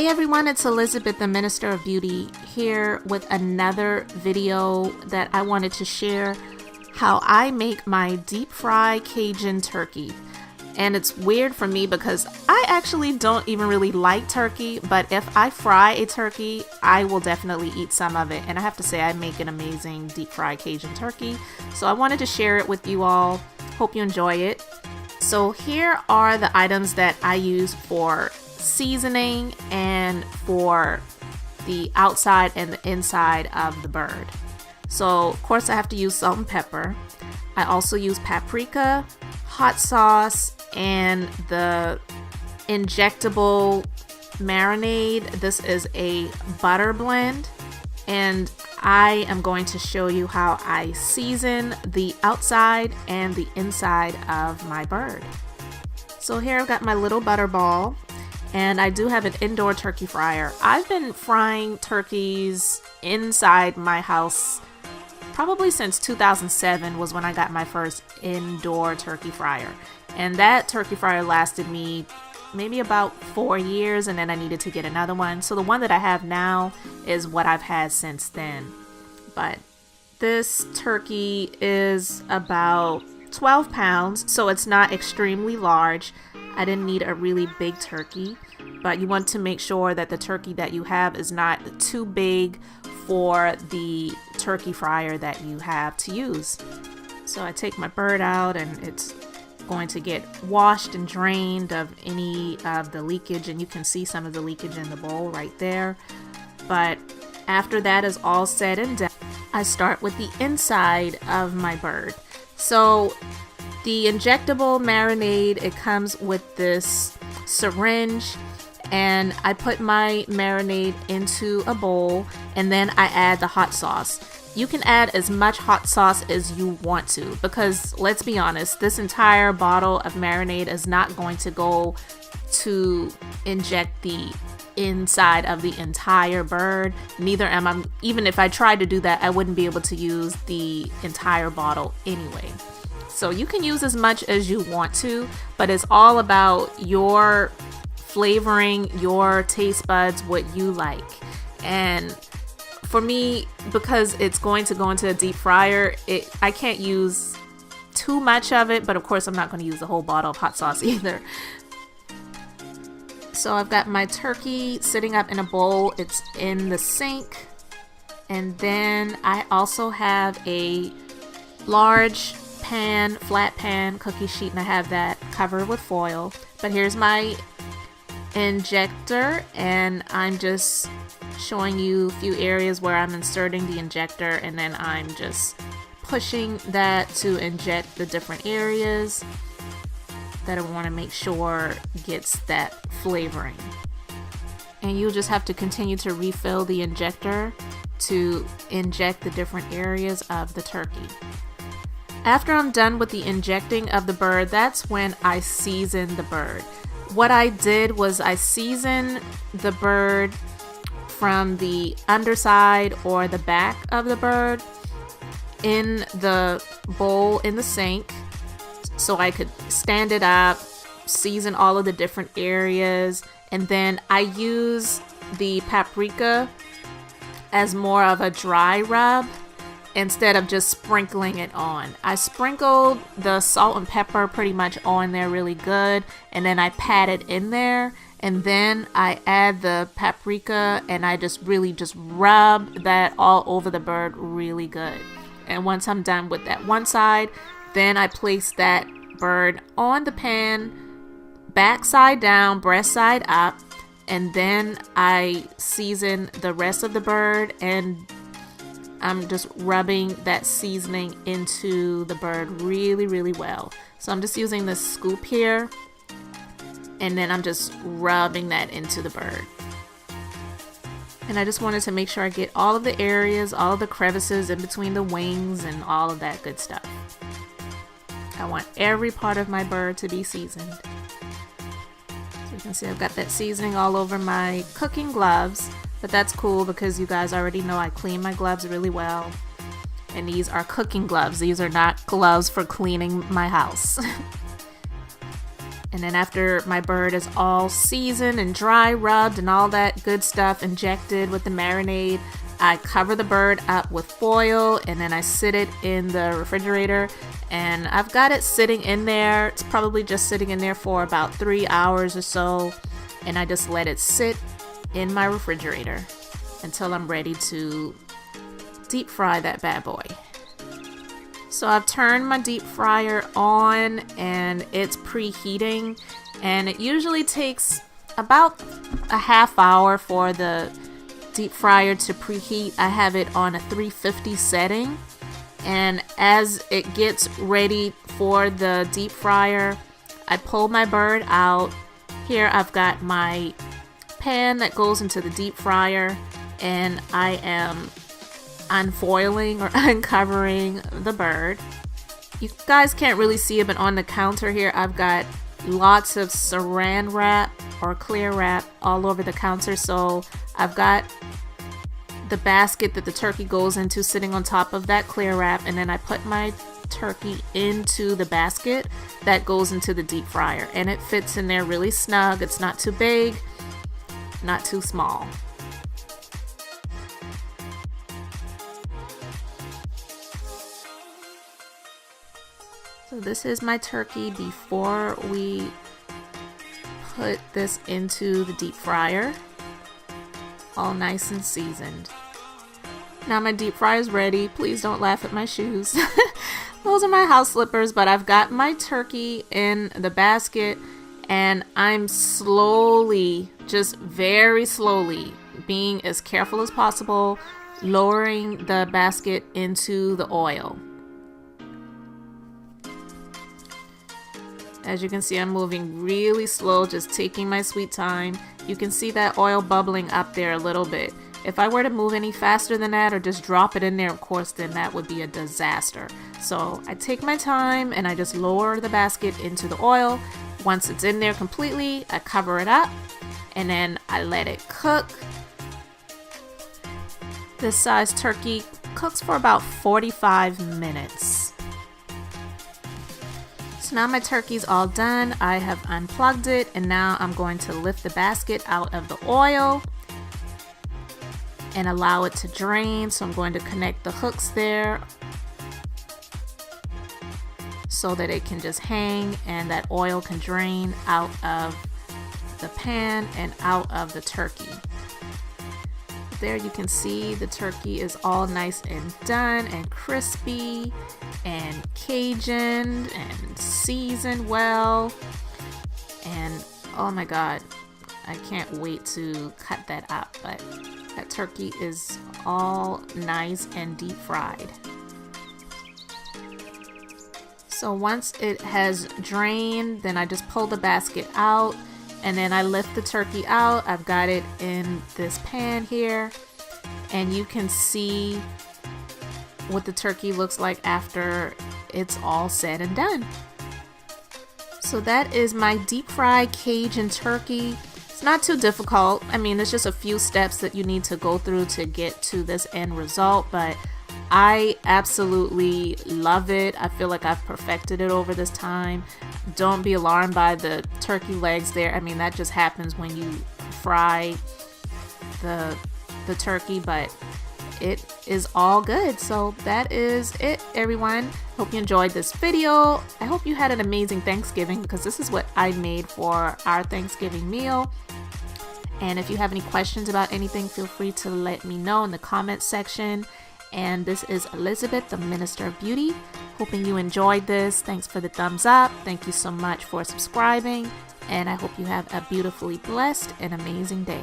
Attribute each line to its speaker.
Speaker 1: Hey everyone, it's Elizabeth, the Minister of Beauty, here with another video that I wanted to share how I make my deep fry Cajun turkey. And it's weird for me because I actually don't even really like turkey, but if I fry a turkey, I will definitely eat some of it. And I have to say, I make an amazing deep fry Cajun turkey. So I wanted to share it with you all. Hope you enjoy it. So here are the items that I use for seasoning and for the outside and the inside of the bird. So of course I have to use salt and pepper. I also use paprika, hot sauce, and the injectable marinade. This is a butter blend, and I am going to show you how I season the outside and the inside of my bird. So here I've got my little butter ball, and I do have an indoor turkey fryer. I've been frying turkeys inside my house probably since 2007 was when I got my first indoor turkey fryer. And that turkey fryer lasted me maybe about 4 years, and then I needed to get another one. So the one that I have now is what I've had since then. But this turkey is about 12 pounds, so it's not extremely large. I didn't need a really big turkey, but you want to make sure that the turkey that you have is not too big for the turkey fryer that you have to use. So I take my bird out, and it's going to get washed and drained of any of the leakage, and you can see some of the leakage in the bowl right there. But after that is all said and done, I start with the inside of my bird. So the injectable marinade, it comes with this syringe, and I put my marinade into a bowl, and then I add the hot sauce. You can add as much hot sauce as you want to, because let's be honest, this entire bottle of marinade is not going to go to inject the inside of the entire bird. Neither am I. Even if I tried to do that, I wouldn't be able to use the entire bottle anyway. So you can use as much as you want to, but it's all about your flavoring, your taste buds, what you like. And for me, because it's going to go into a deep fryer, I can't use too much of it, but of course I'm not going to use the whole bottle of hot sauce either. So I've got my turkey sitting up in a bowl. It's in the sink. And then I also have a large pan, flat pan cookie sheet, and I have that covered with foil. But here's my injector, and I'm just showing you a few areas where I'm inserting the injector, and then I'm just pushing that to inject the different areas that I want to make sure gets that flavoring. And you'll just have to continue to refill the injector to inject the different areas of the turkey. After I'm done with the injecting of the bird, that's when I season the bird. What I did was I seasoned the bird from the underside or the back of the bird in the bowl in the sink, so I could stand it up, season all of the different areas, and then I use the paprika as more of a dry rub instead of just sprinkling it on. I sprinkled the salt and pepper pretty much on there really good, and then I pat it in there, and then I add the paprika, and I just really just rub that all over the bird really good. And once I'm done with that one side, then I place that bird on the pan, back side down, breast side up, and then I season the rest of the bird, and I'm just rubbing that seasoning into the bird really, really well. So I'm just using this scoop here, and then I'm just rubbing that into the bird. And I just wanted to make sure I get all of the areas, all of the crevices in between the wings and all of that good stuff. I want every part of my bird to be seasoned. So you can see I've got that seasoning all over my cooking gloves. But that's cool because you guys already know I clean my gloves really well. And these are cooking gloves. These are not gloves for cleaning my house. And then after my bird is all seasoned and dry rubbed and all that good stuff injected with the marinade, I cover the bird up with foil and then I sit it in the refrigerator, and I've got it sitting in there. It's probably just sitting in there for about 3 hours or so, and I just let it sit in my refrigerator until I'm ready to deep fry that bad boy. So I've turned my deep fryer on and it's preheating, and it usually takes about a half hour for the deep fryer to preheat. I have it on a 350 setting, and as it gets ready for the deep fryer, I pull my bird out. Here I've got my pan that goes into the deep fryer, and I am unfoiling or uncovering the bird. You guys can't really see it, but on the counter here I've got lots of saran wrap or clear wrap all over the counter. So I've got the basket that the turkey goes into sitting on top of that clear wrap, and then I put my turkey into the basket that goes into the deep fryer, and it fits in there really snug. It's not too big, not too small. So this is my turkey before we put this into the deep fryer, all nice and seasoned. Now my deep fryer is ready. Please don't laugh at my shoes. Those are my house slippers, but I've got my turkey in the basket, and I'm slowly, just very slowly, being as careful as possible, lowering the basket into the oil. As you can see, I'm moving really slow, just taking my sweet time. You can see that oil bubbling up there a little bit. If I were to move any faster than that or just drop it in there, of course, then that would be a disaster. So I take my time and I just lower the basket into the oil. Once it's in there completely, I cover it up and then I let it cook. This size turkey cooks for about 45 minutes. So now my turkey's all done. I have unplugged it, and now I'm going to lift the basket out of the oil and allow it to drain. So I'm going to connect the hooks there so that it can just hang and that oil can drain out of the pan and out of the turkey. There you can see the turkey is all nice and done and crispy and Cajun and seasoned well. And oh my God, I can't wait to cut that up. But that turkey is all nice and deep fried. So once it has drained, then I just pull the basket out and then I lift the turkey out. I've got it in this pan here, and you can see what the turkey looks like after it's all said and done. So that is my deep fried Cajun turkey. It's not too difficult. I mean, there's just a few steps that you need to go through to get to this end result, but I absolutely love it. I feel like I've perfected it over this time. Don't be alarmed by the turkey legs there. I mean, that just happens when you fry the turkey, but it is all good. So that is it, everyone. Hope you enjoyed this video. I hope you had an amazing Thanksgiving, because this is what I made for our Thanksgiving meal. And if you have any questions about anything, feel free to let me know in the comment section. And this is Elizabeth, the Minister of Beauty. Hoping you enjoyed this. Thanks for the thumbs up. Thank you so much for subscribing. And I hope you have a beautifully blessed and amazing day.